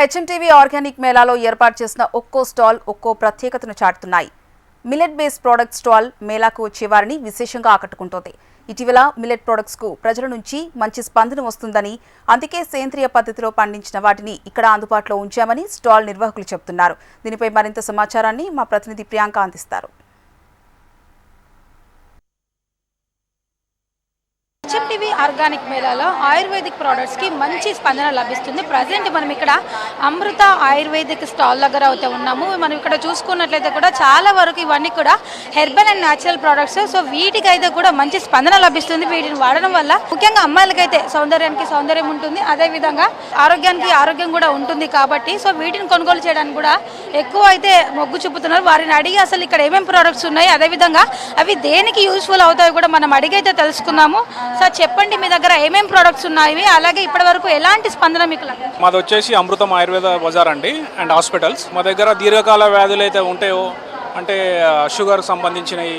HMTV organic మేళాలో ఏర్పాటు చేసిన ఒక్కో స్టాల్ ఒక్కో ప్రత్యేకతను చాటుతున్నాయి. మిల్లెట్ బేస్ ప్రొడక్ట్ స్టాల్ మేళాకు వచ్చేవారిని విశేషంగా ఆకట్టుకుంటోంది. ఇటీవల మిల్లెట్ ప్రొడక్ట్స్ కు ప్రజల నుంచి మంచి స్పందన వస్తుందని, అందుకే సేంద్రియ పద్ధతిలో పండించిన వాటిని ఇక్కడ అందుబాటులో ఉంచామని స్టాల్ నిర్వాహకులు చెబుతున్నారు. దీనిపై మరింత సమాచారాన్ని మా ప్రతినిధి ప్రియాంక అందిస్తారు. హెచ్ఎంటీవీ ఆర్గానిక్ మేళాలో ఆయుర్వేదిక్ ప్రోడక్ట్స్ కి మంచి స్పందన లభిస్తుంది. ప్రజెంట్ మనం ఇక్కడ అమృత ఆయుర్వేదిక్ స్టాల్ దగ్గర అయితే ఉన్నాము. మనం ఇక్కడ చూసుకున్నట్లయితే కూడా చాలా వరకు ఇవన్నీ కూడా herbal and natural products. So వీటికైతే కూడా మంచి స్పందన లభిస్తుంది. వీటిని వాడడం వల్ల ముఖ్యంగా అమ్మాయిలకైతే సౌందర్యానికి సౌందర్యం ఉంటుంది, అదేవిధంగా ఆరోగ్యానికి ఆరోగ్యం కూడా ఉంటుంది. కాబట్టి సో వీటిని కొనుగోలు చేయడానికి కూడా ఎక్కువ అయితే మొగ్గు చూపుతున్నారు. వారిని అడిగి అసలు ఇక్కడ ఏమేమి ప్రోడక్ట్స్ ఉన్నాయి, అదేవిధంగా అవి దేనికి యూస్ఫుల్ అవుతాయో కూడా మనం అడిగైతే తెలుసుకుందాము. సార్ చెప్పండి, మీ దగ్గర ఏమేమి ప్రొడక్ట్స్ ఉన్నాయి, అలాగే ఇప్పటి వరకు ఎలాంటి స్పందన మీకు లభించింది? మాది వచ్చేసి అమృతం ఆయుర్వేద బజార్ అండి అండ్ హాస్పిటల్స్. మా దగ్గర దీర్ఘకాల వ్యాధులు అయితే ఉంటాయో, అంటే షుగర్ సంబంధించినవి,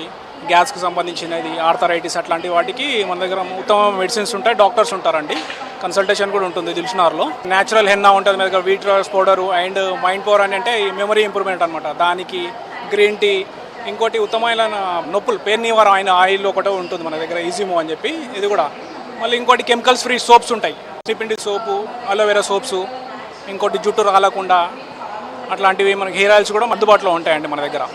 గ్యాస్కి సంబంధించినది, ఆర్థరైటిస్ అట్లాంటి వాటికి మన దగ్గర ఉత్తమ మెడిసిన్స్ ఉంటాయి, డాక్టర్స్ ఉంటారండి, కన్సల్టేషన్ కూడా ఉంటుంది. దిల్షునార్లో న్యాచురల్ హెన్నా ఉంటుంది మన దగ్గర, wheatgrass powder and mind power అని అంటే మెమరీ ఇంప్రూవ్మెంట్ అనమాట, దానికి గ్రీన్ టీ. ఇంకోటి ఉత్తమమైన నొప్పులు పెయిన్ నివారణ అయిన ఆయిల్ ఒకటే ఉంటుంది మన దగ్గర, ఈజీమో అని చెప్పి ఇది కూడా. మళ్ళీ ఇంకోటి కెమికల్స్ ఫ్రీ సోప్స్ ఉంటాయి, పిండి సోపు, అలోవెరా సోప్స్, ఇంకోటి జుట్టు రాలకుండా అట్లాంటివి మనకి హెయిర్ ఆయిల్స్ కూడా అందుబాటులో ఉంటాయండి మన దగ్గర.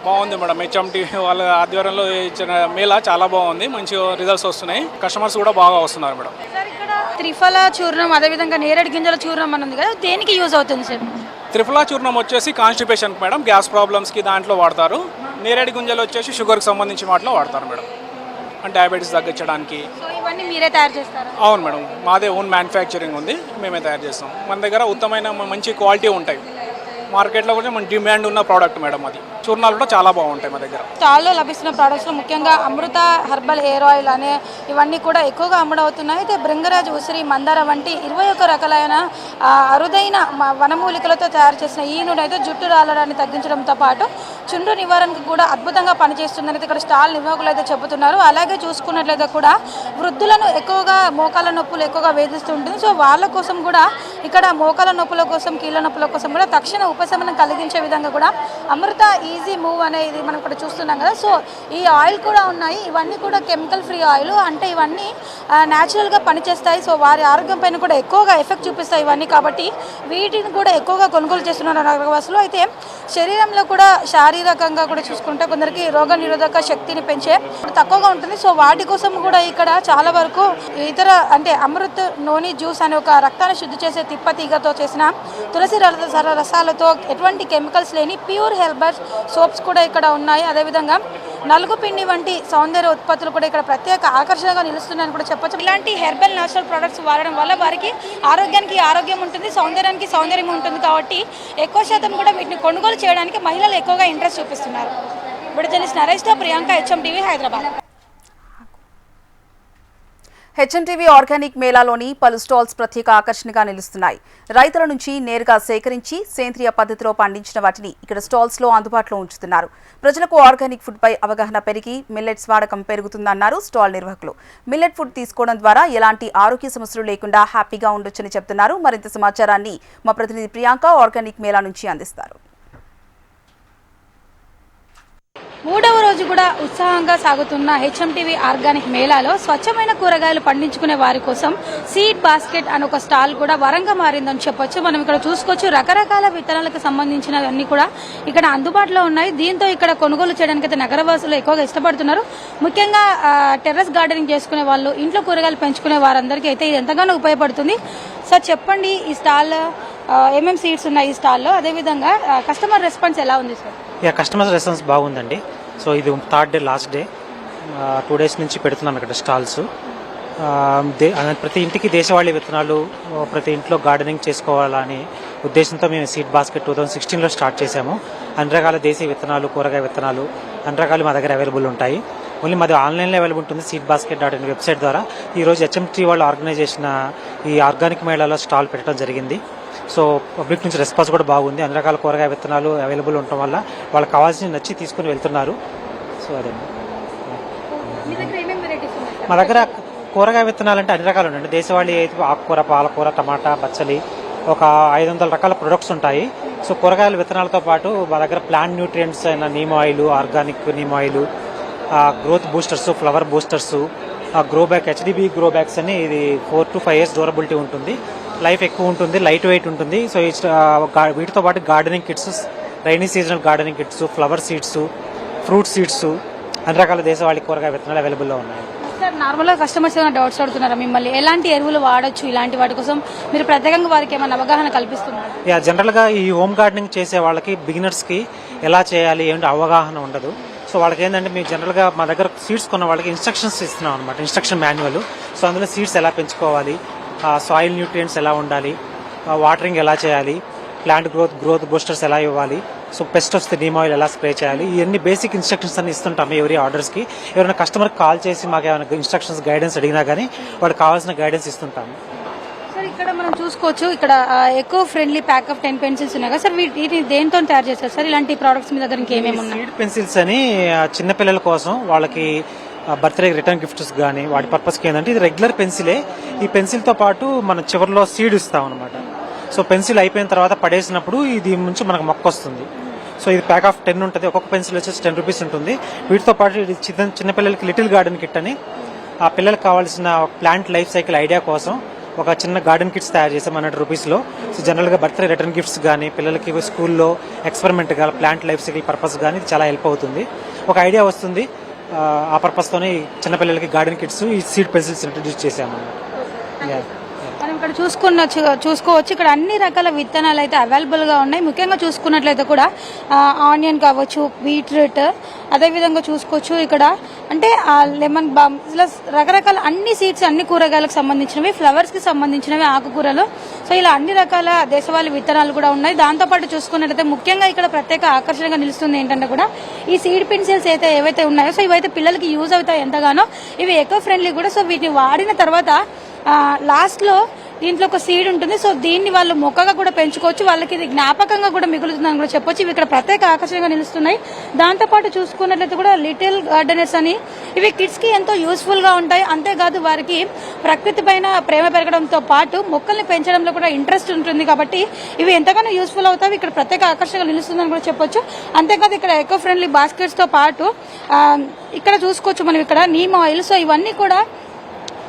బాగుంది మేడం, హెచ్ఎంటీ వాళ్ళ ఆధ్వర్యంలో ఇచ్చిన మేళా చాలా బాగుంది, మంచి రిజల్ట్స్ వస్తున్నాయి, కస్టమర్స్ కూడా బాగా వస్తున్నారు మేడం. త్రిఫల చూర్ణం, అదేవిధంగా నేరేడు గింజల చూర్ణం అని ఉంది కదా, దేనికి యూజ్ అవుతుంది సార్? త్రిఫలా చూర్ణం వచ్చేసి కాన్స్టిపేషన్కి మేడం, గ్యాస్ ప్రాబ్లమ్స్కి దాంట్లో వాడతారు. నేరేడు గింజలు వచ్చేసి షుగర్కి సంబంధించిన వాటిలో వాడతారు మేడం, అంటే డయాబెటీస్ తగ్గించడానికి. ఇవన్నీ మీరే తయారు చేస్తారా? అవును మేడం, మాదే ఓన్ మ్యానుఫ్యాక్చరింగ్ ఉంది, మేమే తయారు చేస్తాం. మన దగ్గర ఉత్తమైన మంచి క్వాలిటీ ఉంటాయి, మార్కెట్లో కూడా మన డిమాండ్ ఉన్న ప్రోడక్ట్ మేడం. అది చూర్ణాలు కూడా చాలా బాగుంటాయి మా దగ్గర. స్టాల్లో లభిస్తున్న ప్రోడక్ట్స్లో ముఖ్యంగా అమృత హెర్బల్ హెయిర్ ఆయిల్ అనే ఇవన్నీ కూడా ఎక్కువగా అమ్ముడవుతున్నాయి. అయితే భృంగరాజ్, ఉసిరి, మందార వంటి 21 రకాలైన అరుదైన వనమూలికలతో తయారు చేసిన ఈ నూనె అయితే జుట్టు రాలడాన్ని తగ్గించడంతో పాటు చుండ్రు నివారణకు కూడా అద్భుతంగా పనిచేస్తుందని ఇక్కడ స్టాల్ నిర్వాహకులు అయితే చెబుతున్నారు. అలాగే చూసుకున్నట్లయితే కూడా వృద్ధులను ఎక్కువగా మోకాల నొప్పులు ఎక్కువగా వేధిస్తుంటుంది. సో వాళ్ళ కోసం కూడా ఇక్కడ మోకాల నొప్పుల కోసం, కీళ్ళ నొప్పుల కోసం కూడా తక్షణ ఉపశమనం కలిగించే విధంగా కూడా అమృత ఈజీ మూవ్ అనేది మనం ఇక్కడ చూస్తున్నాం కదా. సో ఈ ఆయిల్ కూడా ఉన్నాయి, ఇవన్నీ కూడా కెమికల్ ఫ్రీ ఆయిల్, అంటే ఇవన్నీ న్యాచురల్గా పనిచేస్తాయి. సో వారి ఆరోగ్యం పైన కూడా ఎక్కువగా ఎఫెక్ట్ చూపిస్తాయి ఇవన్నీ. కాబట్టి వీటిని కూడా ఎక్కువగా కొనుగోలు చేస్తున్నారు నగరవాసులు. అయితే శరీరంలో కూడా శారీరకంగా కూడా చూసుకుంటే కొందరికి రోగ నిరోధక శక్తిని పెంచే తక్కువగా ఉంటుంది. సో వాటి కోసం కూడా ఇక్కడ చాలా వరకు ఇతర అంటే అమృత్ నోని జ్యూస్ అనే ఒక రక్తాన్ని శుద్ధి చేసే తిప్పతీగతో చేసిన తులసి రసాలతో ఎటువంటి కెమికల్స్ లేని ప్యూర్ హెర్బల్ సోప్స్ కూడా ఇక్కడ ఉన్నాయి. అదేవిధంగా నలుగు పిండి వంటి సౌందర్య ఉత్పత్తులు కూడా ఇక్కడ ప్రత్యేక ఆకర్షణగా నిలుస్తున్నాయని కూడా చెప్పొచ్చు. ఇలాంటి హెర్బల్ న్యాచురల్ ప్రొడక్ట్స్ వాడడం వల్ల వారికి ఆరోగ్యానికి ఆరోగ్యం ఉంటుంది, సౌందర్యానికి సౌందర్యం ఉంటుంది. కాబట్టి ఎక్కువ శాతం కూడా వీటిని కొనుగోలు చేయడానికి మహిళలు ఎక్కువగా ఇంట్రెస్ట్ చూపిస్తున్నారు. ఇప్పుడు జర్నలిస్ట్ నరేష్తో Priyanka, HMTV Hyderabad. HMTV organic మేళాలోని పలు స్టాల్స్ ప్రత్యేక ఆకర్షణగా నిలుస్తున్నాయి. రైతుల నుంచి నేరుగా సేకరించి సేంద్రియ పద్ధతిలో పండించిన వాటిని ఇక్కడ స్టాల్స్ లో అందుబాటులో ఉంచుతున్నారు. ప్రజలకు ఆర్గానిక్ ఫుడ్ పై అవగాహన పెరిగి మిల్లెట్స్ వాడకం పెరుగుతుందన్నారు స్టాల్ నిర్వాహకులు. మిల్లెట్ ఫుడ్ తీసుకోవడం ద్వారా ఎలాంటి ఆరోగ్య సమస్యలు లేకుండా హ్యాపీగా ఉండొచ్చని చెప్తున్నారు. మరింత సమాచారాన్ని మా ప్రతినిధి ప్రియాంక ఆర్గానిక్ మేళా నుంచి అందిస్తారు. 3వ రోజు కూడా ఉత్సాహంగా సాగుతున్న హెచ్ఎంటీవీ ఆర్గానిక్ మేళాలో స్వచ్ఛమైన కూరగాయలు పండించుకునే వారి కోసం సీడ్ బాస్కెట్ అనే ఒక స్టాల్ కూడా వరంగా మారిందని చెప్పొచ్చు. మనం ఇక్కడ చూసుకోవచ్చు, రకరకాల విత్తనాలకు సంబంధించినవన్నీ కూడా ఇక్కడ అందుబాటులో ఉన్నాయి. దీంతో ఇక్కడ కొనుగోలు చేయడానికి అయితే నగరవాసులు ఎక్కువగా ఇష్టపడుతున్నారు. ముఖ్యంగా టెర్రస్ గార్డెనింగ్ చేసుకునే వాళ్ళు, ఇంట్లో కూరగాయలు పెంచుకునే వారందరికీ అయితే ఇది ఎంతగానో ఉపయోగపడుతుంది. సార్ చెప్పండి, ఈ స్టాల్ ఏమేమి సీడ్స్ ఉన్నాయి ఈ స్టాల్లో, అదేవిధంగా కస్టమర్ రెస్పాన్స్ ఎలా ఉంది సార్? కస్టమర్ రెస్పాన్స్ బాగుందండి. సో ఇది 3rd day last day, 2 days నుంచి పెడుతున్నాం ఇక్కడ స్టాల్స్. ప్రతి ఇంటికి దేశవాళీ విత్తనాలు, ప్రతి ఇంట్లో గార్డెనింగ్ చేసుకోవాలని ఉద్దేశంతో మేము సీడ్ బాస్కెట్ 2016లో స్టార్ట్ చేశాము. అన్ని రకాల దేశీయ విత్తనాలు, కూరగాయ విత్తనాలు అన్ని రకాలు మా దగ్గర అవైలబుల్ ఉంటాయి. ఓన్లీ మాది ఆన్లైన్లో అవైలబుల్ ఉంటుంది, సీడ్ బాస్కెట్.in వెబ్సైట్ ద్వారా. ఈరోజు హెచ్ఎంటీ వాళ్ళు ఆర్గనైజ్ చేసిన ఈ ఆర్గానిక్ మేళాలో స్టాల్ పెట్టడం జరిగింది. సో పబ్లిక్ నుంచి రెస్పాన్స్ కూడా బాగుంది. అన్ని రకాల కూరగాయ విత్తనాలు అవైలబుల్ ఉండటం వల్ల వాళ్ళకి కావాల్సిన నచ్చి తీసుకుని వెళ్తున్నారు. సో అదే మా దగ్గర కూరగాయ విత్తనాలు అంటే అన్ని రకాలు ఉన్నాయండి. దేశవాళీ అయితే ఆకుకూర, పాలకూర, టమాటా, బచ్చలి, ఒక 500 రకాల ప్రొడక్ట్స్ ఉంటాయి. సో కూరగాయల విత్తనాలతో పాటు మా దగ్గర ప్లాంట్ న్యూట్రియంట్స్ అయిన neem oil, organic neem oil, growth boosters, flower boosters, grow bag, HDB grow bags అని ఇది 4 to 5 years డ్యూరబిలిటీ ఉంటుంది, లైఫ్ ఎక్కువ ఉంటుంది, లైట్ వెయిట్ ఉంటుంది. సో వీటితో పాటు gardening kits, rainy seasonal gardening kits, flower seeds, fruit seeds, అన్ని రకాల దేశవాళీ కూరగాయ విత్తనాలు అవైలబుల్లో ఉన్నాయి. సార్ నార్మల్గా కస్టమర్స్ ఏమైనా డౌట్స్ అడుగుతున్నారా మిమ్మల్ని, ఎలాంటి ఎరువులు వాడొచ్చు, ఇలాంటి వాటి కోసం మీరు ప్రత్యేకంగా వారికి ఏమైనా అవగాహన కల్పిస్తున్నారు? జనరల్గా ఈ హోమ్ గార్డెనింగ్ చేసే వాళ్ళకి, బిగినర్స్కి ఎలా చేయాలి ఏంటి అవగాహన ఉండదు. సో వాళ్ళకి ఏంటంటే మేము జనరల్గా మా దగ్గర సీడ్స్ కొన్న వాళ్ళకి ఇన్స్ట్రక్షన్స్ ఇస్తున్నాం అనమాట, ఇన్స్ట్రక్షన్ మాన్యువల్. సో అందులో సీడ్స్ ఎలా పెంచుకోవాలి, సాయిల్ న్యూట్రియంట్స్ ఎలా ఉండాలి, వాటరింగ్ ఎలా చేయాలి, ప్లాంట్ గ్రోత్ బూస్టర్స్ ఎలా ఇవ్వాలి, సో పెస్ట్ వస్తే నీమ్ ఆయిల్ ఎలా స్ప్రే చేయాలి, ఇవన్నీ బేసిక్ ఇన్స్ట్రక్షన్స్ అన్ని ఇస్తుంటాము ఎవరి ఆర్డర్స్కి. ఎవరైనా కస్టమర్కి కాల్ చేసి మాకు ఏమైనా ఇన్స్ట్రక్షన్స్, గైడెన్స్ అడిగినా కానీ వాళ్ళకి కావాల్సిన గైడెన్స్ ఇస్తుంటాము. సార్ ఇక్కడ మనం చూసుకోవచ్చు, ఇక్కడ eco friendly pack of 10 pencils ఉన్నాయి కదా సార్, వీటిని దేంతో తయారు చేస్తారు సార్? ఇలాంటి ప్రోడక్ట్స్ మీ దగ్గర ఇంకేమేమి ఉన్నాయి? సీడ్ పెన్సిల్స్ అని చిన్నపిల్లల కోసం వాళ్ళకి బర్త్డే రిటర్న్ గిఫ్ట్స్ కానీ వాటి పర్పస్కి ఏంటంటే ఇది రెగ్యులర్ పెన్సిలే. ఈ పెన్సిల్తో పాటు మనం చివరిలో సీడ్ ఇస్తాం అనమాట. సో పెన్సిల్ అయిపోయిన తర్వాత పడేసినప్పుడు ఇది నుంచి మనకు మొక్క వస్తుంది. సో ఇది ప్యాక్ ఆఫ్ 10 ఉంటుంది, ఒక్కొక్క పెన్సిల్ వచ్చేసి 10 రూపీస్ ఉంటుంది. వీటితో పాటు ఇది చిన్నపిల్లలకి లిటిల్ గార్డెన్ కిట్ అని, ఆ పిల్లలకు కావాల్సిన ప్లాంట్ లైఫ్ సైకిల్ ఐడియా కోసం ఒక చిన్న గార్డెన్ కిట్స్ తయారు చేసాం 100 రూపీస్లో. సో జనరల్గా బర్త్డే రిటర్న్ గిఫ్ట్స్ కానీ, పిల్లలకి స్కూల్లో ఎక్స్పెరిమెంట్ కానీ, ప్లాంట్ లైఫ్ సైకిల్ పర్పస్ కానీ ఇది చాలా హెల్ప్ అవుతుంది. ఒక ఐడియా వస్తుంది, ఆ పర్పస్తోనే చిన్నపిల్లలకి గార్డెన్ కిట్స్, ఈ సీడ్ పెన్సిల్స్ ఇంట్రడ్యూస్ చేసాము. మనం ఇక్కడ చూసుకోవచ్చు, ఇక్కడ అన్ని రకాల విత్తనాలు అయితే అవైలబుల్ గా ఉన్నాయి. ముఖ్యంగా చూసుకున్నట్లయితే కూడా ఆనియన్ కావచ్చు, బీట్రూట్, అదేవిధంగా చూసుకోవచ్చు ఇక్కడ అంటే లెమన్ బామ్, ఇలా రకరకాల అన్ని సీడ్స్, అన్ని కూరగాయలకు సంబంధించినవి, ఫ్లవర్స్ కి సంబంధించినవి, ఆకుకూరలు. సో ఇలా అన్ని రకాల దేశవాళీ విత్తనాలు కూడా ఉన్నాయి. దాంతోపాటు చూసుకున్నట్లయితే ముఖ్యంగా ఇక్కడ ప్రత్యేక ఆకర్షణగా నిలుస్తుంది ఏంటంటే కూడా ఈ సీడ్ పెన్సిల్స్ అయితే ఏవైతే ఉన్నాయో, సో ఇవైతే పిల్లలకి యూజ్ అవుతాయి ఎంతగానో. ఇవి ఎకో ఫ్రెండ్లీ కూడా. సో వీటిని వాడిన తర్వాత లాస్ట్ లో దీంట్లో ఒక సీడ్ ఉంటుంది. సో దీన్ని వాళ్ళు మొక్కగా కూడా పెంచుకోవచ్చు, వాళ్ళకి ఇది జ్ఞాపకంగా కూడా మిగులుతుందని కూడా చెప్పొచ్చు. ఇవి ఇక్కడ ప్రత్యేక ఆకర్షణగా నిలుస్తున్నాయి. దాంతోపాటు చూసుకున్నట్లయితే కూడా లిటిల్ గార్డెనర్స్ అని, ఇవి కిడ్స్ కి ఎంతో యూస్ఫుల్ గా ఉంటాయి. అంతేకాదు వారికి ప్రకృతి పైన ప్రేమ పెరగడంతో పాటు మొక్కల్ని పెంచడంలో కూడా ఇంట్రెస్ట్ ఉంటుంది కాబట్టి ఇవి ఎంతగానో యూస్ఫుల్ అవుతాయి. ఇక్కడ ప్రత్యేక ఆకర్షణగా నిలుస్తుందని కూడా చెప్పొచ్చు. అంతేకాదు ఇక్కడ ఎకో ఫ్రెండ్లీ బాస్కెట్స్ తో పాటు ఇక్కడ చూసుకోవచ్చు మనం ఇక్కడ నీమ్ ఆయిల్. సో ఇవన్నీ కూడా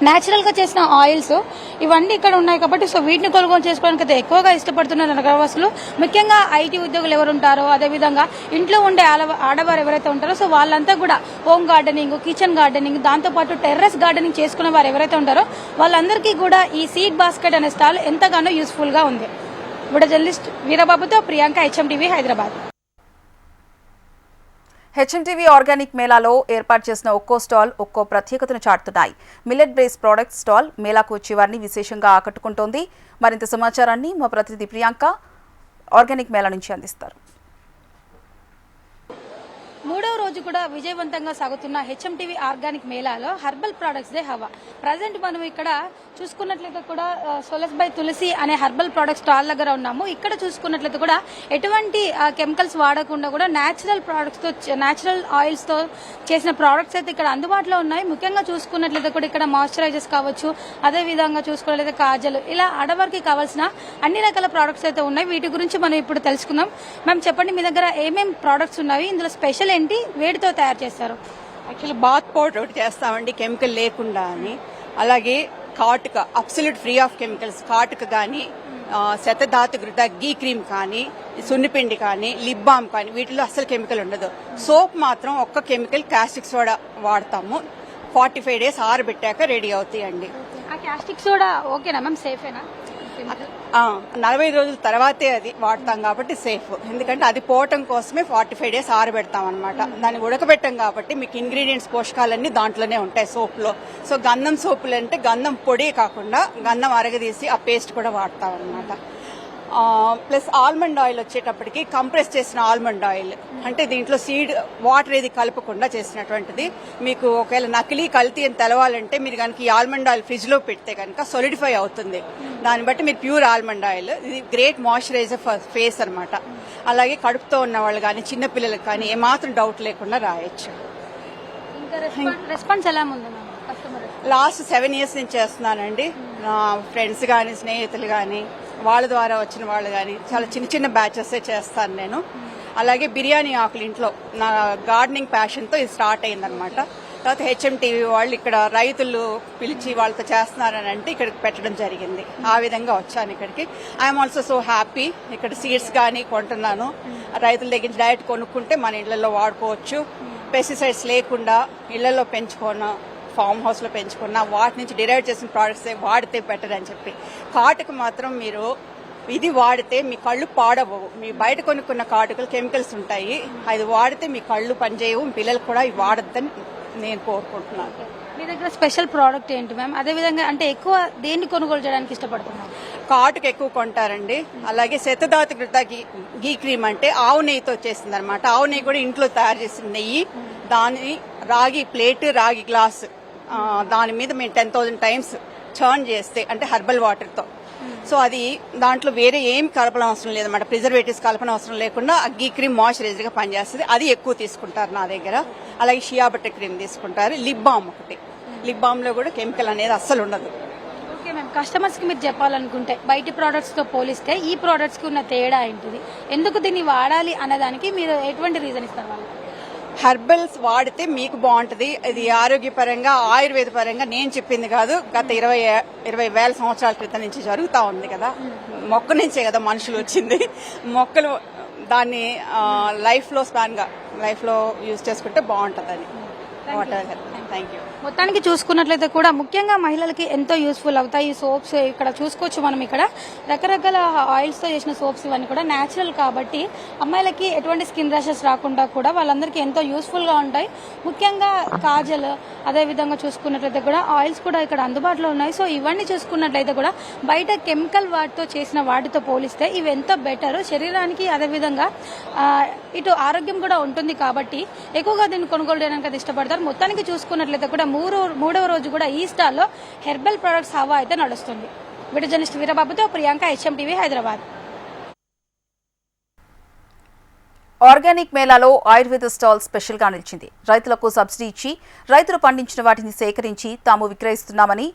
న్యాచురల్ గా చేసిన ఆయిల్స్ ఇవన్నీ ఇక్కడ ఉన్నాయి కాబట్టి సో వీటిని కొనుగోలు చేసుకోవడానికి అయితే ఎక్కువగా ఇష్టపడుతున్నారు నగరవాసులు. ముఖ్యంగా ఐటీ ఉద్యోగులు ఎవరు ఉంటారో, అదేవిధంగా ఇంట్లో ఉండే ఆడవారు ఎవరైతే ఉంటారో, సో వాళ్ళంతా కూడా హోమ్ గార్డెనింగ్, కిచెన్ గార్డెనింగ్, దాంతోపాటు టెర్రస్ గార్డెనింగ్ చేసుకునే వారు ఎవరైతే ఉంటారో వాళ్ళందరికీ కూడా ఈ సీడ్ బాస్కెట్ అనే స్టాల్ ఎంతగానో యూస్ఫుల్ గా ఉంది. ఇప్పుడు జర్నలిస్ట్ వీరబాబుతో Priyanka, HMTV Hyderabad. HMTV organic మేళాలో ఏర్పాటు చేసిన ఒక్కో స్టాల్ ఒక్కో ప్రత్యేకతను చాటుతున్నాయి. మిల్లెట్ బేస్ ప్రొడక్ట్స్ స్టాల్ మేళాకు వచ్చే వారిని విశేషంగా ఆకట్టుకుంటోంది. మరింత సమాచారాన్ని మా ప్రతినిధి ప్రియాంక ఆర్గానిక్ మేళా నుంచి అందిస్తారు. మూడవ రోజు కూడా విజయవంతంగా సాగుతున్న హెచ్ఎంటీవీ ఆర్గానిక్ మేళాలో హర్బల్ ప్రొడక్ట్స్ దే హవా. ప్రజెంట్ మనం ఇక్కడ చూసుకున్నట్లయితే కూడా సోలస్ బై తులసి అనే హర్బల్ ప్రొడక్ట్ స్టాల్ దగ్గర ఉన్నాము. ఇక్కడ చూసుకున్నట్లయితే కూడా ఎటువంటి కెమికల్స్ వాడకుండా కూడా నేచురల్ ప్రొడక్ట్స్ తో, నేచురల్ ఆయిల్స్ తో చేసిన ప్రొడక్ట్స్ అయితే ఇక్కడ అందుబాటులో ఉన్నాయి. ముఖ్యంగా చూసుకున్నట్లయితే కూడా ఇక్కడ మాయిశ్చరైజర్స్ కావచ్చు, అదే విధంగా చూసుకున్నట్లయితే కాజల్, ఇలా ఆడవారికి కావాల్సిన అన్ని రకాల ప్రొడక్ట్స్ అయితే ఉన్నాయి. వీటి గురించి మనం ఇప్పుడు తెలుసుకుందాం. మ్యామ్ చెప్పండి, మీ దగ్గర ఏమేం ప్రొడక్ట్స్ ఉన్నాయి, ఇందులో స్పెషల్ ఏంటి, వేడితో తయారు చేస్తారు? యాక్చువల్లీ బాత్ పౌడర్ ఒకటి చేస్తామండి కెమికల్ లేకుండా అని. అలాగే కాటుక అబ్సల్యూట్ ఫ్రీ ఆఫ్ కెమికల్స్, కాటుక కానీ, శతధాతు ఘృత గీ క్రీమ్ కానీ, సున్నిపిండి కానీ, లిప్ బామ్ కానీ, వీటిలో అసలు కెమికల్ ఉండదు. సోప్ మాత్రం ఒక్క కెమికల్ కాస్టిక్ సోడా వాడతాము. 45 days ఆరబెట్టాక రెడీ అవుతాయండి. ఆ కాస్టిక్ సోడా ఓకేనా మ్యామ్, సేఫేనా? 40 రోజుల తర్వాతే అది వాడతాం కాబట్టి సేఫ్. ఎందుకంటే అది పోవటం కోసమే 45 days ఆరబెడతాం అనమాట. దాన్ని ఉడకబెట్టాం కాబట్టి మీకు ఇంగ్రీడియంట్స్, పోషకాలన్నీ దాంట్లోనే ఉంటాయి సోప్ లో. సో గంధం సోపులు అంటే గంధం పొడి కాకుండా గంధం అరగదీసి ఆ పేస్ట్ కూడా వాడతాం అనమాట. ప్లస్ ఆల్మండ్ ఆయిల్ వచ్చేటప్పటికి కంప్రెస్ చేసిన ఆల్మండ్ ఆయిల్, అంటే దీంట్లో సీడ్ వాటర్ ఏది కలపకుండా చేసినటువంటిది. మీకు ఒకవేళ నకిలీ కల్తీ అని తెలవాలంటే మీరు కనుక ఈ ఆల్మండ్ ఆయిల్ ఫ్రిడ్జ్ లో పెడితే కనుక సొలిడిఫై అవుతుంది. దాన్ని బట్టి మీరు ప్యూర్ ఆల్మండ్ ఆయిల్. ఇది గ్రేట్ మాయిశ్చరైజర్ ఫర్ ఫేస్ అనమాట. అలాగే కడుపుతో ఉన్న వాళ్ళు కానీ, చిన్నపిల్లలకు కానీ ఏమాత్రం డౌట్ లేకుండా రాయొచ్చు. రెస్పాన్స్ ఎలా ఉంది కస్టమర్? లాస్ట్ 7 years నుంచి చేస్తున్నానండి. నా ఫ్రెండ్స్ కానీ, స్నేహితులు కానీ వాళ్ళ ద్వారా వచ్చిన వాళ్ళు కానీ చాలా చిన్న చిన్న బ్యాచెస్ చేస్తాను నేను. అలాగే బిర్యానీ ఆకులు ఇంట్లో నా గార్డెనింగ్ ప్యాషన్తో ఇది స్టార్ట్ అయిందనమాట. తర్వాత HMTV వాళ్ళు ఇక్కడ రైతులు పిలిచి వాళ్ళతో చేస్తున్నారని అంటే ఇక్కడికి పెట్టడం జరిగింది. ఆ విధంగా వచ్చాను ఇక్కడికి. I'm also so happy. ఇక్కడ సీడ్స్ కానీ కొంటున్నాను. రైతుల దగ్గర నుంచి డైరెక్ట్ కొనుక్కుంటే మన ఇళ్లలో వాడుకోవచ్చు. పెస్టిసైడ్స్ లేకుండా ఇళ్లలో పెంచుకున్న ఫామ్ హౌస్లో పెంచుకున్న వాటి నుంచి డిరైవ్ చేసిన ప్రోడక్ట్స్ వాడితే బెటర్ అని చెప్పి. కాటుకు మాత్రం మీరు ఇది వాడితే మీ కళ్ళు పాడవవు. మీ బయట కొనుక్కున్న కాటుకలు కెమికల్స్ ఉంటాయి. అది వాడితే మీ కళ్ళు పనిచేయవు. మీ పిల్లలు కూడా ఇవి వాడద్దని నేను కోరుకుంటున్నాను. మీ దగ్గర స్పెషల్ ప్రోడక్ట్ ఏంటి మ్యామ్? అదేవిధంగా అంటే ఎక్కువ దేన్ని కొనుగోలు చేయడానికి ఇష్టపడుతున్నారు? కాటుకు ఎక్కువ కొంటారండి. అలాగే శతధాతుకృత గీ క్రీమ్ అంటే ఆవు నెయ్యితో చేసింది అనమాట. ఆవు నెయ్యి కూడా ఇంట్లో తయారు చేసిన నెయ్యి. దాని రాగి ప్లేట్, రాగి గ్లాస్, దాని మీద మేము 10,000 టైమ్స్ చర్న్ చేస్తే అంటే హెర్బల్ వాటర్తో. సో అది దాంట్లో వేరే ఏం కలపన అవసరం లేదన్నమాట. ప్రిజర్వేటివ్స్ కలపన అవసరం లేకుండా అగ్గి క్రీమ్ మాయిశ్చరైజర్ గా పనిచేస్తుంది. అది ఎక్కువ తీసుకుంటారు నా దగ్గర. అలాగే షియా బటర్ క్రీమ్ తీసుకుంటారు. లిప్ బామ్ ఒకటి. లిప్ బామ్ లో కూడా కెమికల్ అనేది అస్సలు ఉండదు. ఓకే మ్యామ్, కస్టమర్స్ కి మీరు చెప్పాలనుకుంటే బయట ప్రోడక్ట్స్ తో పోలిస్తే ఈ ప్రోడక్ట్స్ కి ఉన్న తేడా ఏంటిది? ఎందుకు దీన్ని వాడాలి అన్నదానికి మీరు ఎటువంటి రీజన్ ఇస్తారు వాళ్ళు? హెర్బల్స్ వాడితే మీకు బాగుంటది. ఇది ఆరోగ్యపరంగా ఆయుర్వేద పరంగా నేను చెప్పింది కాదు. గత 20 వేల సంవత్సరాల క్రితం నుంచి జరుగుతూ ఉంది కదా. మొక్క నుంచే కదా మనుషులు వచ్చింది. మొక్కలు దాన్ని లైఫ్ లో యూజ్ చేసుకుంటే బాగుంటుందని. Thank you. మొత్తానికి చూసుకున్నట్లయితే కూడా ముఖ్యంగా మహిళలకి ఎంతో యూస్ఫుల్ అవుతాయి ఈ సోప్స్. ఇక్కడ చూసుకోవచ్చు మనం, ఇక్కడ రకరకాల ఆయిల్స్ తో చేసిన సోప్స్ ఇవన్నీ కూడా న్యాచురల్ కాబట్టి అమ్మాయిలకి ఎటువంటి స్కిన్ ర్యాషెస్ రాకుండా కూడా వాళ్ళందరికీ ఎంతో యూస్ఫుల్ గా ఉంటాయి. ముఖ్యంగా కాజల్, అదే విధంగా చూసుకున్నట్లయితే కూడా ఆయిల్స్ కూడా ఇక్కడ అందుబాటులో ఉన్నాయి. సో ఇవన్నీ చూసుకున్నట్లయితే కూడా బయట కెమికల్ వాటితో చేసిన వాటితో పోలిస్తే ఇవి ఎంతో బెటర్ శరీరానికి. అదే విధంగా ఇటు ఆరోగ్యం కూడా ఉంటుంది కాబట్టి ఎక్కువగా దీన్ని కొనుగోలు చేయడానికి అది ఇష్టపడతారు. మొత్తానికి చూసుకున్నట్లయితే కూడా మూడవ రోజు కూడా ఈ స్టాల్లో హెర్బల్ ప్రొడక్ట్స్ హవా అయితే నడుస్తుంది. వీడియో జర్నలిస్ట్ వీరబాబుతో ప్రియాంక, HMTV, హైదరాబాద్. ఆర్గానిక్ మేళాలో ఆయుర్వేద స్టాల్ స్పెషల్ గా నిలిచింది. రైతులకు సబ్సిడీ ఇచ్చి రైతులు పండించిన వాటిని సేకరించి తాము విక్రయిస్తున్నామని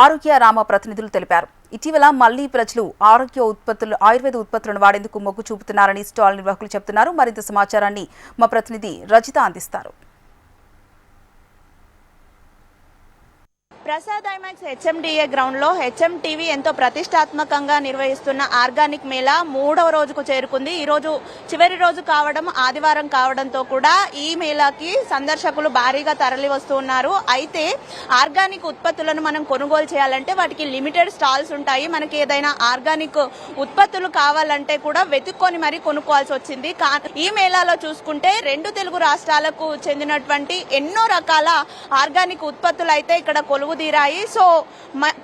ఆరోగ్య రామ ప్రతినిధులు తెలిపారు. ఇటీవల మళ్లీ ప్రజలు ఆయుర్వేద ఉత్పత్తులను వాడేందుకు మొగ్గు చూపుతున్నారని స్టాల్ నిర్వాహకులు చెబుతున్నారు. మరింత సమాచారాన్ని మా ప్రతినిధి రజిత అందిస్తారు. ప్రసాద్ ఐమాక్స్ HMDA గ్రౌండ్ లో HMTV ఎంతో ప్రతిష్టాత్మకంగా నిర్వహిస్తున్న ఆర్గానిక్ మేళా 3వ రోజుకు చేరుకుంది. ఈ రోజు చివరి రోజు కావడం, ఆదివారం కావడంతో కూడా ఈ మేళాకి సందర్శకులు భారీగా తరలి వస్తున్నారు. అయితే ఆర్గానిక్ ఉత్పత్తులను మనం కొనుగోలు చేయాలంటే వాటికి లిమిటెడ్ స్టాల్స్ ఉంటాయి. మనకి ఏదైనా ఆర్గానిక్ ఉత్పత్తులు కావాలంటే కూడా వెతుక్కొని మరీ కొనుక్కోవాల్సి వచ్చింది. ఈ మేళాలో చూసుకుంటే 2 తెలుగు రాష్ట్రాలకు చెందినటువంటి ఎన్నో రకాల ఆర్గానిక్ ఉత్పత్తులు అయితే ఇక్కడ కొలువు తీరాయి. సో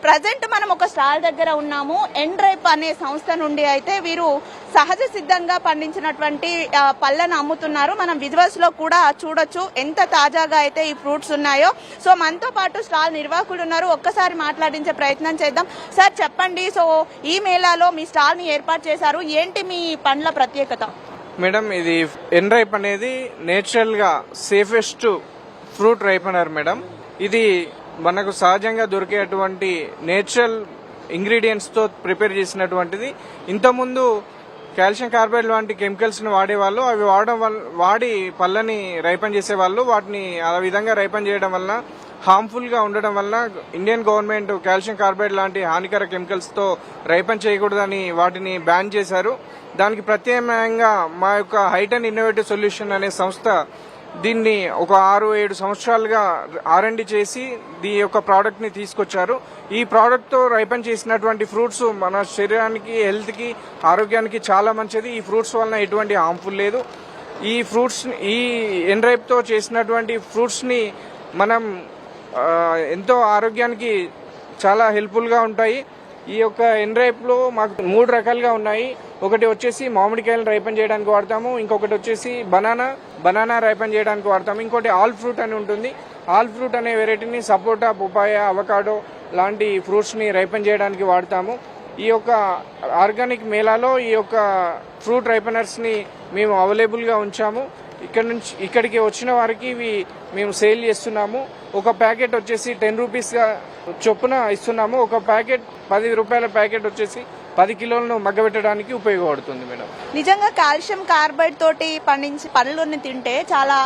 ప్రజెంట్ మనం ఒక స్టాల్ దగ్గర ఉన్నాము. ఎండ్రైప్ అనే సంస్థ నుండి అయితే వీరు సహజ సిద్ధంగా పండించినటువంటి పళ్ళను అమ్ముతున్నారు. మనం విజువల్స్ లో కూడా చూడొచ్చు ఎంత తాజాగా అయితే ఈ ఫ్రూట్స్ ఉన్నాయో. సో మనతో పాటు స్టాల్ నిర్వాహకులు ఉన్నారు, ఒక్కసారి మాట్లాడించే ప్రయత్నం చేద్దాం. సార్ చెప్పండి, సో ఈ మేళాలో మీ స్టాల్ ని ఏర్పాటు చేశారు, ఏంటి మీ పండ్ల ప్రత్యేకత? మేడం, ఇది ఎండ్రైప్ అనేది నేచురల్ గా సేఫెస్ట్ ఫ్రూట్ రైపనర్ మేడం. ఇది మనకు సహజంగా దొరికేటువంటి నేచురల్ ఇంగ్రీడియంట్స్ తో ప్రిపేర్ చేసినటువంటిది. ఇంతకుముందు కాల్షియం కార్బైడ్ లాంటి కెమికల్స్ ని వాడేవాళ్ళు. అవి వాడి పళ్ళని రైపన్ చేసేవాళ్ళు. వాటిని ఆ విధంగా రైపన్ చేయడం వలన హార్మ్ఫుల్ గా ఉండడం వలన ఇండియన్ గవర్నమెంట్ కాల్షియం కార్బైడ్ లాంటి హానికర కెమికల్స్ తో రైపన్ చేయకూడదని వాటిని బ్యాన్ చేశారు. దానికి ప్రత్యామ్నాయంగా మా యొక్క హైట్ అండ్ ఇన్నోవేటివ్ సొల్యూషన్ అనే సంస్థ దీన్ని ఒక 6-7 సంవత్సరాలుగా R&D చేసి దీని యొక్క ప్రోడక్ట్ ని తీసుకొచ్చారు. ఈ ప్రోడక్ట్ తో రైపన్ చేసినటువంటి ఫ్రూట్స్ మన శరీరానికి, హెల్త్ కి, ఆరోగ్యానికి చాలా మంచిది. ఈ ఫ్రూట్స్ వలన ఎటువంటి హార్మ్ఫుల్ లేదు. ఈ ఫ్రూట్స్, ఈ ఎండ్రైప్ తో చేసినటువంటి ఫ్రూట్స్ ని మనం ఎంతో ఆరోగ్యానికి చాలా హెల్ప్ఫుల్ గా ఉంటాయి. ఈ యొక్క ఎండ్రైప్ లో మాకు 3 రకాలుగా ఉన్నాయి. ఒకటి వచ్చేసి మామిడికాయలను రైపన్ చేయడానికి వాడతాము, ఇంకొకటి వచ్చేసి బనానా రైపన్ చేయడానికి వాడతాము, ఇంకోటి ఆల్ ఫ్రూట్ అని ఉంటుంది. ఆల్ ఫ్రూట్ అనే వెరైటీని సపోటా, పపాయ, అవకాడో లాంటి ఫ్రూట్స్ ని రైపన్ చేయడానికి వాడతాము. ఈ యొక్క ఆర్గానిక్ మేళాలో ఈ యొక్క ఫ్రూట్ రైపనర్స్ ని మేము అవైలబుల్ గా ఉంచాము. ఇక్కడికి వచ్చిన వారికి ఇవి మేము సేల్ చేస్తున్నాము. ఒక ప్యాకెట్ వచ్చేసి 10 రూపీస్ చొప్పున ఇస్తున్నాము. ఒక ప్యాకెట్ 10 రూపాయల ప్యాకెట్ వచ్చేసి 10 కిలోలను మగ్గబెట్టడానికి ఉపయోగపడుతుంది మేడం. నిజంగా కాల్షియం కార్బైడ్ తోటి పండించి పళ్ళని తింటే చాలా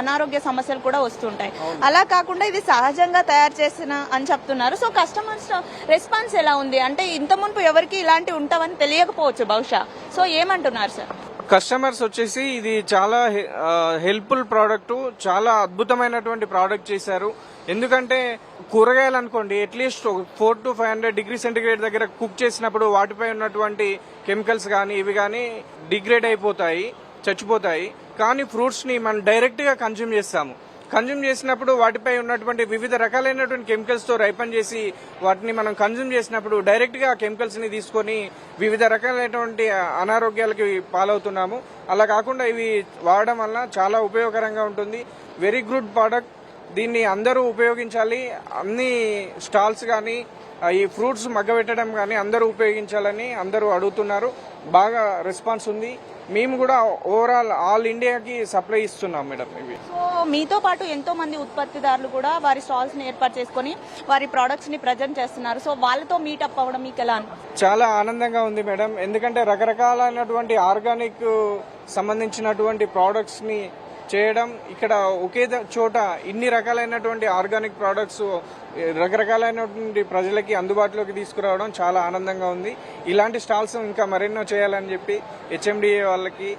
అనారోగ్య సమస్యలు కూడా వస్తుంటాయి. అలా కాకుండా ఇది సహజంగా తయారు చేసిన అని చెప్తున్నారు. సో కస్టమర్స్ రెస్పాన్స్ ఎలా ఉంది? అంటే ఇంత మునుపు ఎవరికి ఇలాంటివి ఉంటావని తెలియకపోవచ్చు బహుశా. సో ఏమంటున్నారు సార్? కస్టమర్స్ వచ్చేసి ఇది చాలా హెల్ప్ఫుల్ ప్రోడక్ట్, చాలా అద్భుతమైనటువంటి ప్రోడక్ట్ చేశారు. ఎందుకంటే కూరగాయలు అనుకోండి అట్లీస్ట్ 400 to 500 డిగ్రీ సెంటిగ్రేడ్ దగ్గర కుక్ చేసినప్పుడు వాటిపై ఉన్నటువంటి కెమికల్స్ కానీ ఇవి కానీ డిగ్రేడ్ అయిపోతాయి, చచ్చిపోతాయి. కానీ ఫ్రూట్స్ ని మనం డైరెక్ట్ గా కన్జ్యూమ్ చేస్తాము. కన్జ్యూమ్ చేసినప్పుడు వాటిపై ఉన్నటువంటి వివిధ రకాలైనటువంటి కెమికల్స్ తో రైపన్ చేసి వాటిని మనం కన్జ్యూమ్ చేసినప్పుడు డైరెక్ట్ గా కెమికల్స్ ని తీసుకొని వివిధ రకాలైనటువంటి అనారోగ్యాలకి పాలవుతున్నాము. అలా కాకుండా ఇవి వాడడం వల్ల చాలా ఉపయోగకరంగా ఉంటుంది. Very good product. దీన్ని అందరూ ఉపయోగించాలి. అన్ని స్టాల్స్ కానీ ఈ ఫ్రూట్స్ మగ్గబెట్టడం కానీ అందరూ ఉపయోగించాలని అందరూ అడుగుతున్నారు. బాగా రెస్పాన్స్ ఉంది. మేము కూడా ఓవరాల్ ఆల్ ఇండియాకి సప్లై ఇస్తున్నాం మేడం. ఇవి సో మీతో పాటు ఎంతో మంది ఉత్పత్తిదారులు కూడా వారి స్టాల్స్ ని ఏర్పాటు చేసుకుని వారి ప్రొడక్ట్స్ ని ప్రజెంట్ చేస్తున్నారు. సో వాళ్ళతో మీటప్ అవ్వడం మీకు ఎలా అనిపిస్తుంది? చాలా ఆనందంగా ఉంది మేడం. ఎందుకంటే రకరకాలైనటువంటి ఆర్గానిక్ సంబంధించినటువంటి ప్రోడక్ట్స్ ని చేయడం, ఇక్కడ ఒకే చోట ఇన్ని రకాలైనటువంటి ఆర్గానిక్ ప్రోడక్ట్స్ రకరకాలైనటువంటి ప్రజలకి అందుబాటులోకి తీసుకురావడం చాలా ఆనందంగా ఉంది. ఇలాంటి స్టాల్స్ ఇంకా మరెన్నో చేయాలని చెప్పి హెచ్ఎండిఏ వాళ్ళకి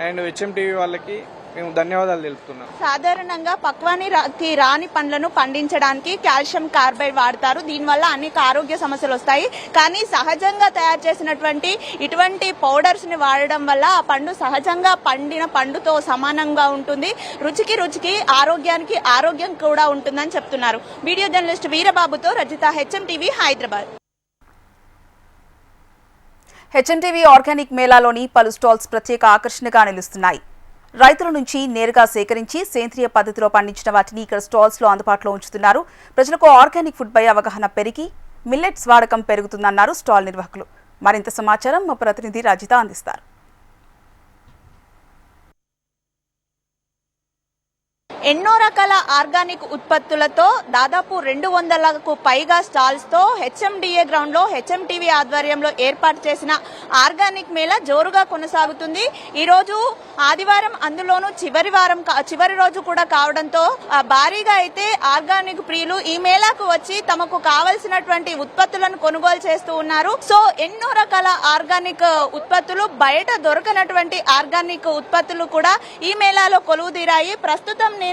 అండ్ హెచ్ఎంటీవీ వాళ్ళకి మేము ధన్యవాదాలు తెలుపుతున్నాం. సాధారణంగా పక్వానికి రాని పండ్లను పండించడానికి కాల్షియం కార్బైడ్ వాడతారు. దీనివల్ల అనేక ఆరోగ్య సమస్యలు వస్తాయి. కానీ సహజంగా తయారు చేసినటువంటి ఇటువంటి పౌడర్స్ ని వాడడం వల్ల ఆ పండు సహజంగా పండిన పండుతో సమానంగా ఉంటుంది. రుచికి ఆరోగ్యానికి ఆరోగ్యం కూడా ఉంటుందని చెప్తున్నారు. వీడియో జర్నలిస్ట్ వీరబాబుతో Rajitha, HMTV, Hyderabad. HMTV organic మేళాలోని పలు స్టాల్స్ ప్రత్యేక ఆకర్షణగా నిలుస్తున్నాయి. రైతుల నుంచి నేరుగా సేకరించి సేంద్రియ పద్ధతిలో పండించిన వాటిని ఇక్కడ స్టాల్స్ లో అందుబాటులో ఉంచుతున్నారు. ప్రజలకు ఆర్గానిక్ ఫుడ్ పై అవగాహన పెరిగి మిల్లెట్స్ వాడకం పెరుగుతుందన్నారు స్టాల్ నిర్వాహకులు. మరింత సమాచారం మా ప్రతినిధి రజిత అందిస్తారు. ఎన్నో రకాల ఆర్గానిక్ ఉత్పత్తులతో దాదాపు 200కు పైగా స్టాల్స్ తో హెచ్ఎండిఏ గ్రౌండ్ లో హెచ్ఎంటీవీ ఆధ్వర్యంలో ఏర్పాటు చేసిన ఆర్గానిక్ మేళా జోరుగా కొనసాగుతుంది. ఈ రోజు ఆదివారం, అందులోనూ చివరి రోజు కూడా కావడంతో భారీగా అయితే ఆర్గానిక్ ప్రియులు ఈ మేళాకు వచ్చి తమకు కావలసినటువంటి ఉత్పత్తులను కొనుగోలు చేస్తూ ఉన్నారు. సో ఎన్నో రకాల ఆర్గానిక్ ఉత్పత్తులు, బయట దొరకనటువంటి ఆర్గానిక్ ఉత్పత్తులు కూడా ఈ మేళాలో కొలువుదీరాయి. ప్రస్తుతం నేను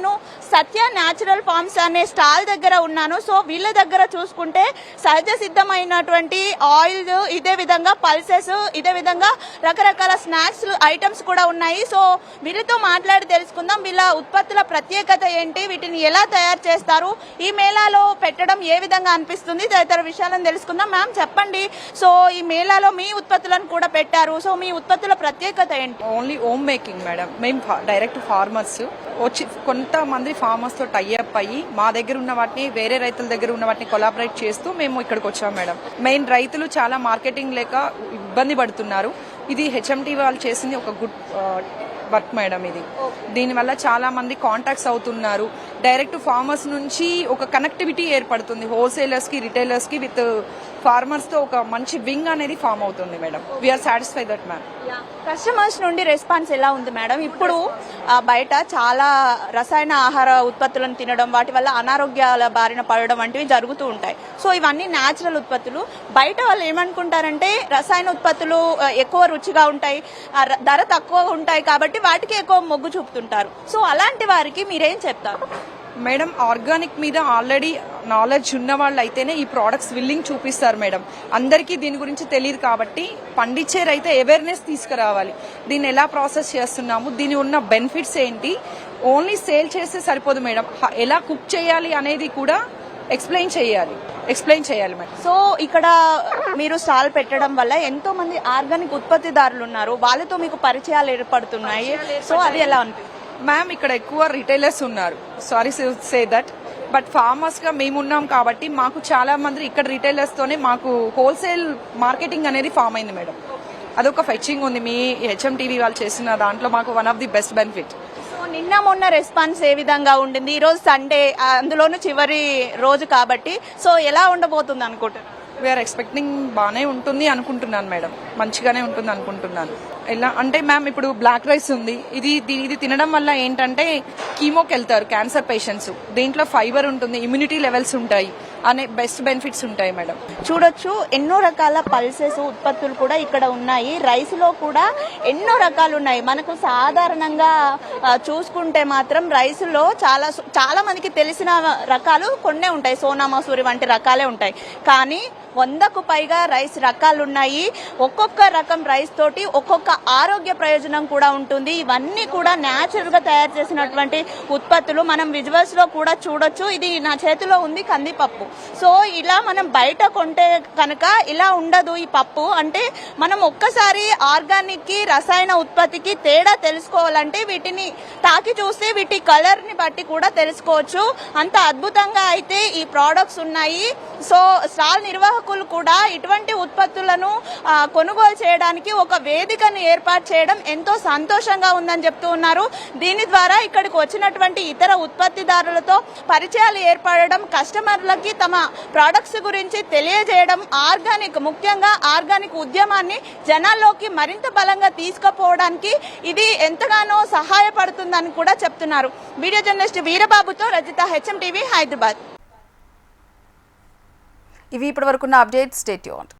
సత్య న్యాచురల్ ఫార్మ్స్ అనే స్టాల్ దగ్గర ఉన్నాను. సో వీళ్ళ దగ్గర చూసుకుంటే సహజ సిద్ధమైనటువంటి ఆయిల్, ఇదే విధంగా పల్సెస్, ఇదే విధంగా రకరకాల స్నాక్స్ ఐటమ్స్ కూడా ఉన్నాయి. సో వీళ్ళతో మాట్లాడి తెలుసుకుందాం వీళ్ళ ఉత్పత్తుల ప్రత్యేకత ఏంటి, వీటిని ఎలా తయారు చేస్తారు, ఈ మేళాలో పెట్టడం ఏ విధంగా అనిపిస్తుంది, తదితర విషయాలను తెలుసుకుందాం. మ్యామ్ చెప్పండి, సో ఈ మేళాలో మీ ఉత్పత్తులను కూడా పెట్టారు. సో మీ ఉత్పత్తుల ప్రత్యేకత ఏంటి? Only home making madam. మేము డైరెక్ట్ ఫార్మర్స్ వచ్చి కొంతమంది ఫార్మర్స్ తో టైఅప్ అయ్యి మా దగ్గర ఉన్న వాటిని వేరే రైతుల దగ్గర ఉన్న వాటిని కొలాబరేట్ చేస్తూ మేము ఇక్కడికి వచ్చాం మేడం. మెయిన్ రైతులు చాలా మార్కెటింగ్ లేక ఇబ్బంది పడుతున్నారు. ఇది హెచ్ఎంటీ వాళ్ళు చేసింది ఒక గుడ్ వర్క్ మేడం. ఇది దీనివల్ల చాలా మంది కాంటాక్ట్స్ అవుతున్నారు. డైరెక్ట్ ఫార్మర్స్ నుంచి ఒక కనెక్టివిటీ ఏర్పడుతుంది. హోల్సేలర్స్ కి, రిటైలర్స్ కి విత్ ఫార్మర్స్ తో ఒక మంచి వింగ్ అనేది ఫామ్ అవుతుంది madam. We are satisfy that ma'am. Customers నుండి రెస్పాన్స్ ఎలా ఉంది మేడం? ఇప్పుడు బయట చాలా రసాయన ఆహార ఉత్పత్తులను తినడం, వాటి వల్ల అనారోగ్యాల బారిన పడడం వంటివి జరుగుతూ ఉంటాయి. సో ఇవన్నీ న్యాచురల్ ఉత్పత్తులు. బయట వాళ్ళు ఏమనుకుంటారంటే రసాయన ఉత్పత్తులు ఎక్కువ రుచిగా ఉంటాయి, ధర తక్కువ ఉంటాయి కాబట్టి వాటికి ఎక్కువ మొగ్గు చూపుతుంటారు. సో అలాంటి వారికి మీరేం చెప్తారు? మేడం, ఆర్గానిక్ మీద ఆల్రెడీ నాలెడ్జ్ ఉన్న వాళ్ళు అయితేనే ఈ ప్రోడక్ట్స్ విల్లింగ్ చూపిస్తారు మేడం. అందరికీ దీని గురించి తెలియదు కాబట్టి పండించే రైతు అవేర్నెస్ తీసుకురావాలి. దీన్ని ఎలా ప్రాసెస్ చేస్తున్నాము, దీని ఉన్న బెనిఫిట్స్ ఏంటి, ఓన్లీ సేల్ చేస్తే సరిపోదు మేడం. ఎలా కుక్ చేయాలి అనేది కూడా ఎక్స్ప్లెయిన్ చేయాలి మేడం. సో ఇక్కడ మీరు స్టాల్ పెట్టడం వల్ల ఎంతో మంది ఆర్గానిక్ ఉత్పత్తిదారులు ఉన్నారు, వాళ్ళతో మీకు పరిచయాలు ఏర్పడుతున్నాయి. సో అది ఎలా అనిపిస్తుంది? మ్యామ్, ఇక్కడ ఎక్కువ రిటైలర్స్ ఉన్నారు, sorry say that, but farmers గా మేమున్నాం కాబట్టి మాకు చాలా మంది ఇక్కడ రిటైలర్స్ తోనే మాకు హోల్సేల్ మార్కెటింగ్ అనేది ఫామ్ అయింది మేడం. అదొక ఫెచ్చింగ్ ఉంది. మీ హెచ్ఎంటీవీ వాళ్ళు చేసిన దాంట్లో మాకు one of the best benefit. So నిన్న మొన్న రెస్పాన్స్ ఏ విధంగా ఉండింది? ఈ రోజు సండే, అందులోనూ చివరి రోజు కాబట్టి సో ఎలా ఉండబోతుంది అనుకుంటున్నారు? వీఆర్ ఎక్స్పెక్టింగ్ బాగానే ఉంటుంది అనుకుంటున్నాను మేడం, మంచిగానే ఉంటుంది అనుకుంటున్నాను. ఎలా అంటే మ్యామ్ ఇప్పుడు బ్లాక్ రైస్ ఉంది, ఇది తినడం వల్ల ఏంటంటే కీమోకి వెళ్తారు క్యాన్సర్ పేషెంట్స్, దీంట్లో ఫైబర్ ఉంటుంది, ఇమ్యూనిటీ లెవెల్స్ ఉంటాయి అనే బెస్ట్ బెనిఫిట్స్ ఉంటాయి మేడం. చూడొచ్చు ఎన్నో రకాల పల్సెస్ ఉత్పత్తులు కూడా ఇక్కడ ఉన్నాయి. రైస్ లో కూడా ఎన్నో రకాలు ఉన్నాయి. మనకు సాధారణంగా చూసుకుంటే మాత్రం రైస్ లో చాలా మందికి తెలిసిన రకాలు కొన్నే ఉంటాయి, సోనా మసూరి వంటి రకాలే ఉంటాయి. కానీ 100కు పైగా రైస్ రకాలు ఉన్నాయి. ఒక్కొక్క రకం రైస్ తోటి ఒక్కొక్క ఆరోగ్య ప్రయోజనం కూడా ఉంటుంది. ఇవన్నీ కూడా న్యాచురల్ గా తయారు చేసినటువంటి ఉత్పత్తులు. మనం విజువల్స్ లో కూడా చూడొచ్చు. ఇది నా చేతిలో ఉంది కందిపప్పు. సో ఇలా మనం బయట కొంటే కనుక ఇలా ఉండదు ఈ పప్పు. అంటే మనం ఒక్కసారి ఆర్గానిక్ కి రసాయన ఉత్పత్తికి తేడా తెలుసుకోవాలంటే వీటిని తాకి చూస్తే వీటి కలర్ ని బట్టి కూడా తెలుసుకోవచ్చు. అంత అద్భుతంగా అయితే ఈ ప్రోడక్ట్స్ ఉన్నాయి. సో స్టాల్ నిర్వాహకులు కూడా ఇటువంటి ఉత్పత్తులను కొనుగోలు చేయడానికి ఒక వేదికను ఏర్పాటు చేయడం ఎంతో సంతోషంగా ఉందని చెప్తూ ఉన్నారు. దీని ద్వారా ఇక్కడికి వచ్చినటువంటి ఇతర ఉత్పత్తిదారులతో పరిచయాలు ఏర్పడడం, కస్టమర్లకి తమ ప్రొడక్ట్స్ గురించి తెలియజేయడం, ముఖ్యంగా ఆర్గానిక్ ఉద్యమాన్ని జనాల్లోకి మరింత బలంగా తీసుకుపోవడానికి ఇది ఎంతగానో సహాయపడుతుందని కూడా చెప్తున్నారు. వీడియో జర్నలిస్ట్ వీరబాబుతో రజిత, HM TV, హైదరాబాద్. ఇవి ఇప్పటివరకున్న అప్డేట్స్. Stay tuned.